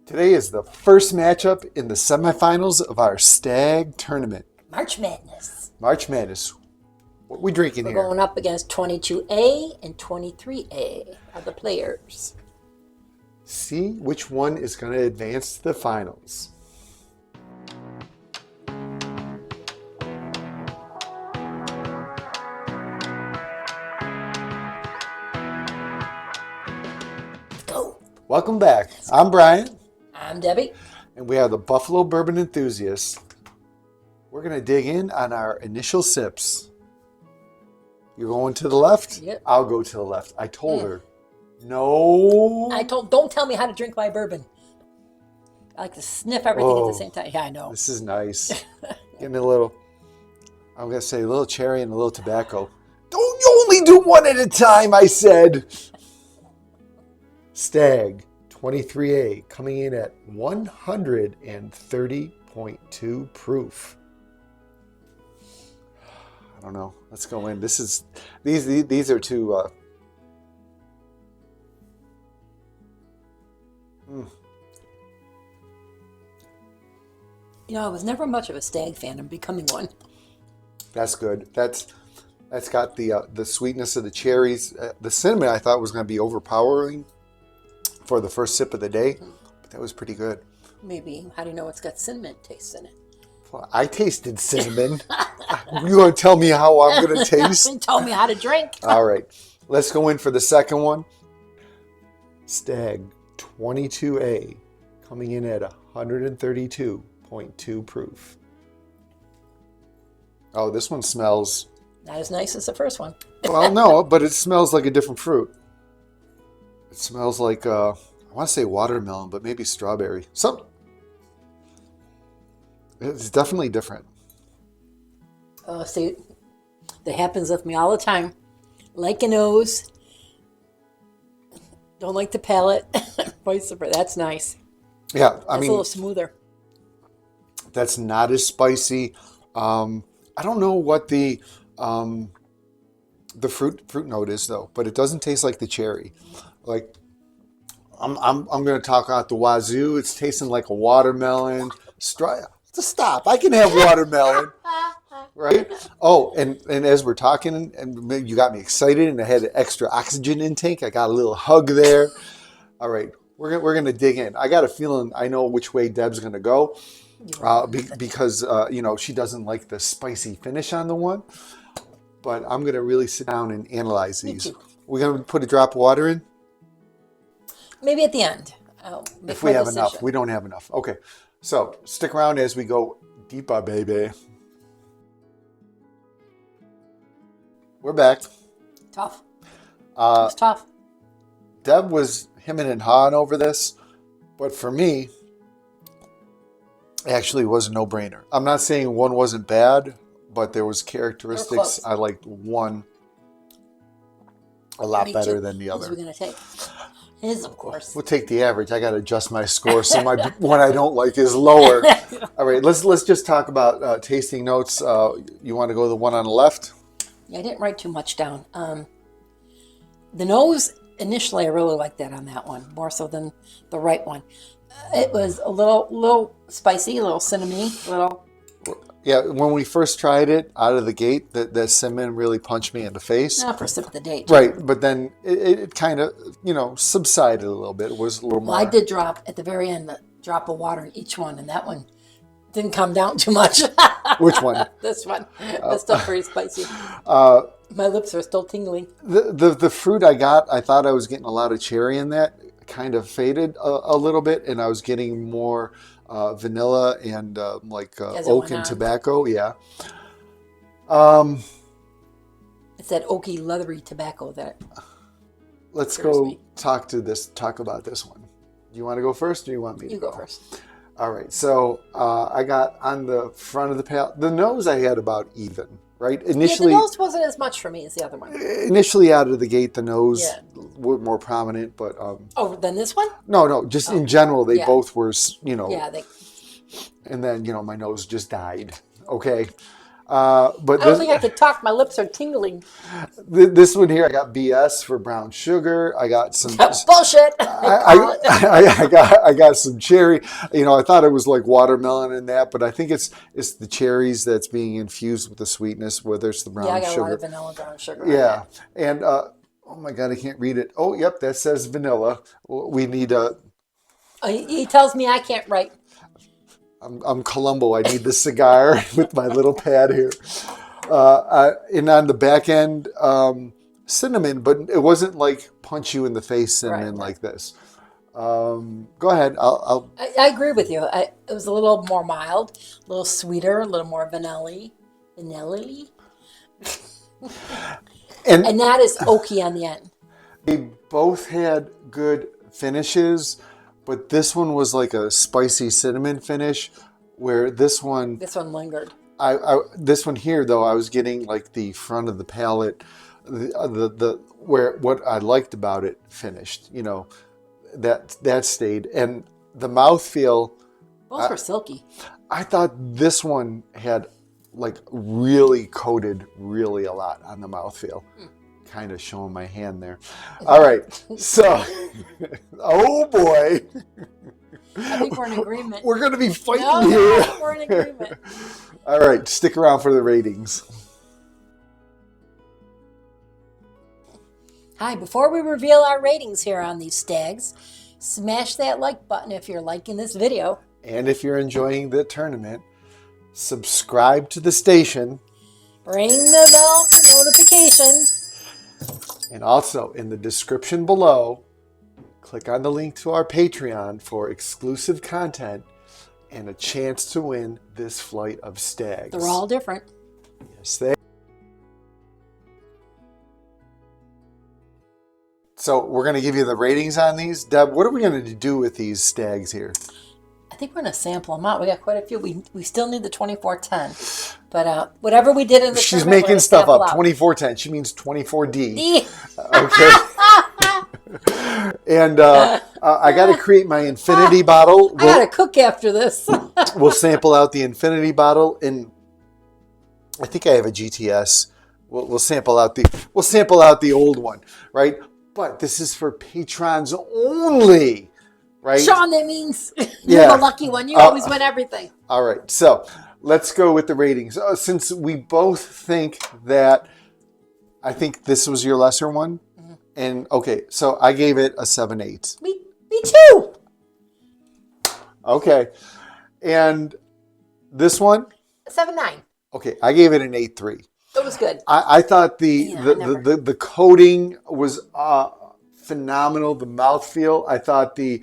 Today is the first matchup in the semifinals of our Stagg tournament. March Madness. March Madness. What we drinking We're here? going up against 22A and 23A are the players. See which one is going to advance to the finals. Let's go. Welcome back. I'm Brian, I'm Debbie. and we are the Buffalo Bourbon Enthusiasts. We're going to dig in on our initial sips. You're going to the left? Yep. I'll go to the left. I told her, no. Don't tell me how to drink my bourbon. I like to sniff everything at the same time. Yeah, I know. This is nice. Getting a little, I'm going to say a little cherry and a little tobacco. Don't you only do one at a time, I said. Stagg 23A coming in at 130.2 proof. I don't know. Let's go in. These are two. You know, I was never much of a Stagg fan. I'm becoming one. That's good. That's got the sweetness of the cherries. The cinnamon I thought was going to be overpowering for the first sip of the day, but that was pretty good. Maybe. How do you know it's got cinnamon taste in it? Well, I tasted cinnamon. You going to tell me how I'm going to taste? Tell me how to drink. All right. Let's go in for the second one. Stagg 22A coming in at 132.2 proof. Oh, this one smells... Not as nice as the first one. Well, no, but it smells like a different fruit. It smells like, I want to say watermelon, but maybe strawberry. It's definitely different. Oh, see, that happens with me all the time. Like a nose. Don't like the palate. Vice versa. That's nice. Yeah, I That's mean, a little smoother. that's not as spicy. I don't know what the fruit note is though, but it doesn't taste like the cherry. Like I'm going to talk out the wazoo. It's tasting like a watermelon. Stop! I can have watermelon, right? Oh, and as we're talking, and you got me excited, and I had an extra oxygen intake. I got a little hug there. All right, we're gonna dig in. I got a feeling I know which way Deb's gonna go, because she doesn't like the spicy finish on the one. But I'm gonna really sit down and analyze these. We're gonna put a drop of water in. Maybe at the end. If we have enough. We don't have enough. Okay. So stick around as we go deeper, baby. We're back. Tough. It's tough. Deb was hemming and hawing over this, but for me, it actually was a no-brainer. I'm not saying one wasn't bad, but there was characteristics I liked one a lot better than the other. Who's we gonna take? His, of course. We'll take the average. I got to adjust my score, so my one I don't like is lower. All right, let's just talk about tasting notes. You want to go to the one on the left? Yeah, I didn't write too much down. The nose, initially, I really liked that on that one, more so than the right one. It was a little spicy, a little cinnamony, Yeah, when we first tried it out of the gate, the cinnamon really punched me in the face. Not for sip of the day. Right, but then it kind of, subsided a little bit. It was a little more. Well, I did drop, at the very end, the drop of water in each one, and that one didn't come down too much. Which one? This one. That's still pretty spicy. My lips are still tingling. The fruit I got, I thought I was getting a lot of cherry in that. Kind of faded a little bit, and I was getting more vanilla and oak and tobacco. Yeah. It's that oaky, leathery tobacco that. Let's go talk about this one. Do you want to go first, or do you want me to go first? All right. So I got on the front of the palate. The nose I had about even. Right. Initially, the nose wasn't as much for me as the other one. Initially, out of the gate, the nose were more prominent, but than this one? No. Just in general, they both were. Yeah. And then my nose just died. Okay. But I don't think I could talk. My lips are tingling. this one here, I got BS for brown sugar. I got some Bullshit. I got some cherry. You know, I thought it was like watermelon in that, but I think it's the cherries that's being infused with the sweetness, whether it's the brown Yeah, I got sugar. a lot of vanilla brown sugar. Yeah, and oh my God, I can't read it. Oh, yep, that says vanilla. We need a. He tells me I can't write. I'm Columbo. I need the cigar with my little pad here. And on the back end, cinnamon, but it wasn't like punch you in the face cinnamon like this. Go ahead. I agree with you. It was a little more mild, a little sweeter, a little more vanilla-y. And that is oaky on the end. They both had good finishes, but this one was like a spicy cinnamon finish, where this one lingered. This one here though, I was getting like the front of the palate, the where what I liked about it finished. You know, that stayed, and the mouthfeel. Both were silky. I thought this one had like really coated really a lot on the mouthfeel. Kind of showing my hand there. All right, so, oh boy. I think we're in agreement. We're going to be fighting here. No, we're in agreement. All right, stick around for the ratings. Hi, before we reveal our ratings here on these Staggs, smash that like button if you're liking this video. And if you're enjoying the tournament, subscribe to the station. Ring the bell for notifications. And also, in the description below, click on the link to our Patreon for exclusive content and a chance to win this flight of Staggs. They're all different. Yes, they. So we're going to give you the ratings on these. Deb, what are we going to do with these Staggs here? I think we're going to sample them out. We got quite a few. We still need the 2410. But whatever we did in the She's making stuff up. 2410. She means 24D. Okay. And I got to create my infinity bottle. I got to cook after this. We'll sample out the infinity bottle, and I think I have a GTS. We'll sample out the old one, right? But this is for patrons only. Right? Sean, that means you're the lucky one. You always win everything. All right. So let's go with the ratings. Since we both think that, I think this was your lesser one. Mm-hmm. And okay, so I gave it a 7.8. Me too. Okay. And this one? 7.9. Okay, I gave it an 8.3. It was good. I thought the coating was phenomenal. The mouthfeel. I thought the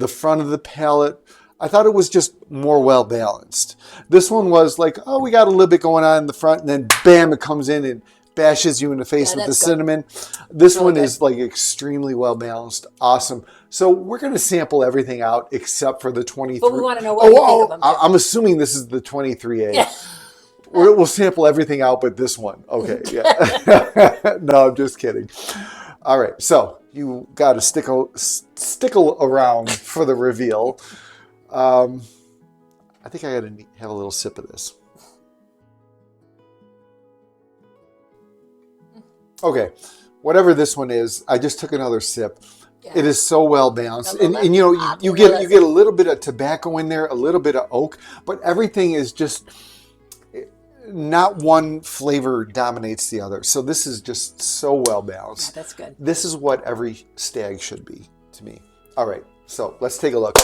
front of the palate. I thought it was just more well balanced. This one was like, oh, we got a little bit going on in the front, and then bam, it comes in and bashes you in the face with the cinnamon. This one is like extremely well balanced. Awesome. So we're going to sample everything out except for the 23. But we want to know what you think of them. I'm assuming this is the 23A. Yeah. We'll sample everything out but this one. Okay. Yeah. No, I'm just kidding. All right, so you got to stickle around for the reveal. I think I got to have a little sip of this. Okay, whatever this one is, I just took another sip. Yeah. It is so well balanced, and you know you get a little bit of tobacco in there, a little bit of oak, but everything is just. Not one flavor dominates the other. So this is just so well balanced. Yeah, that's good. This is what every Stagg should be to me. All right, so let's take a look.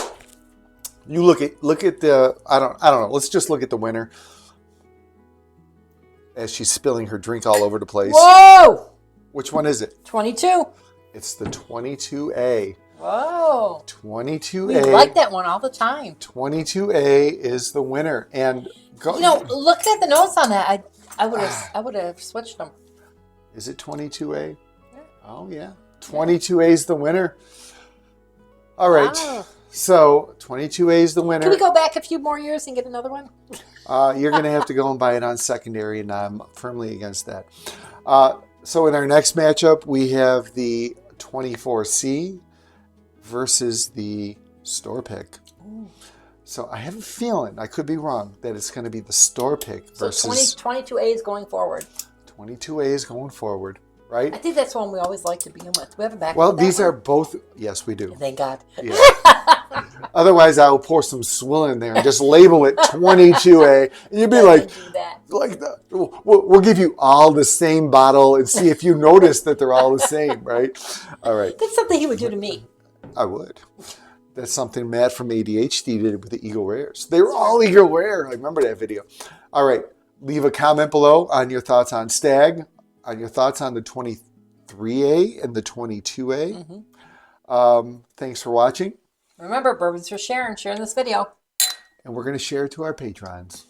You look at the I don't know. Let's just look at the winner as she's spilling her drink all over the place. Whoa! Which one is it? 22. It's the 22A. Whoa. 22A. We like that one all the time. 22A is the winner, and. You know, look at the notes on that. I would have switched them. Is it 22A? Yeah. Oh yeah, 22A is the winner. All right, so 22A is the winner. Can we go back a few more years and get another one? You're going to have to go and buy it on secondary, and I'm firmly against that. So in our next matchup, we have the 24C versus the store pick. Ooh. So I have a feeling, I could be wrong, that it's going to be the store pick So versus 22A's going forward. 22A's going forward, right? I think that's one we always like to begin with. We have a back. Well, with that these one? are both, yes, we do. Thank God. Yeah. Otherwise, I will pour some swill in there and just label it 22A. And you'd be like, Do that. we'll give you all the same bottle and see if you notice that they're all the same, right? All right. That's something he would do to me. I would. That's something Matt from ADHD did with the Eagle Rares. They were all Eagle Rare. I remember that video. All right. Leave a comment below on your thoughts on Stagg, on your thoughts on the 23A and the 22A. Thanks for watching. Remember, bourbon's for sharing. Sharing this video. And we're going to share it to our patrons.